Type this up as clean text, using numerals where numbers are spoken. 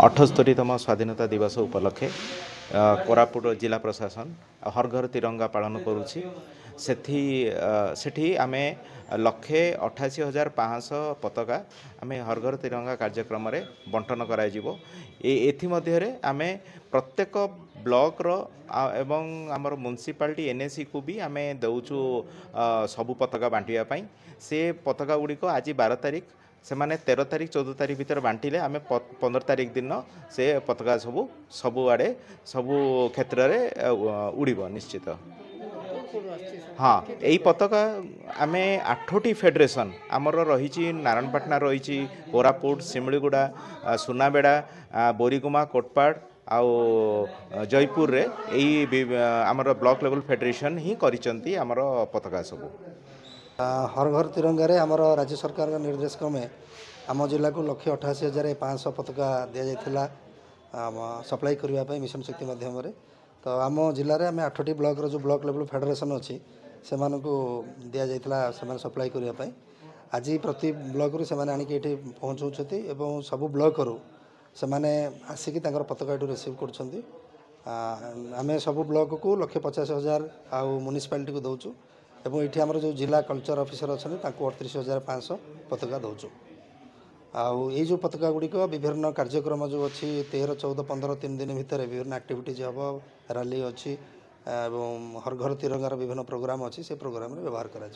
अठस्तरीतम स्वाधीनता दिवस उपलक्षे कोरापुट जिला प्रशासन हर घर तिरंगा पालन करुछि। सेठी आमे 1,88,500 पताका आमे हर घर तिरंगा कार्यक्रम रे बंटन कराजिवो। एथि मध्यरे आमे प्रत्येक ब्लॉक रो एवं आमर म्युनिसिपालिटी एनएसी को भी आमे दउछु सबु पताका बांटिया पई। से पताका गुड़िक आज 12 तारिख से माने 13 तारिख 14 तारिख भीतर बांटिले आमे 15 तारिख दिन से पताका सबु आड़े सबु क्षेत्र में उड़ीब निश्चित। हाँ, यही पताका आमे 8टी फेडरेशन आमर रही नारायणपाटना रही कोरापुट सिमलीगुड़ा सुनाबेड़ा बोरीगुमा कोटपाड़ आउ जयपुर रे यही आमर ब्लॉक लेवल फेडरेशन ही करिसंती आमर पताका सबु। हर घर तिरंगा रे आमर राज्य सरकार निर्देश क्रमे आम जिला को 1,88,500 पताका दि जाइथिला सप्लाई करने मिशन शक्ति माध्यम। तो आम जिले में आम 8टी ब्लॉक जो ब्लॉक लेवल फेडरेशन अच्छी से दि जाइथिला सप्लाई करने। आज प्रति ब्लॉक रू से आनिक ये पहुँचाऊँच एवं सबू ब्लॉक रू से आसिक पताका ये रिसीव कर आम सबू ब्लॉक को 1,50,000 आउ म्युनिसिपालिटी को दौचु एवं ये आमर जो जिला कल्चर ऑफिसर अच्छा 38,500 पताका दौचु। आउ ये जो पताका गुड़िक विभिन्न कार्यक्रम जो अच्छी 13, 14, 15 3 दिन भितर विभिन्न एक्टिविटीज हम रैली अच्छी हर घर तिरंगार विभिन्न प्रोग्राम अच्छी से प्रोग्राम व्यवहार करा।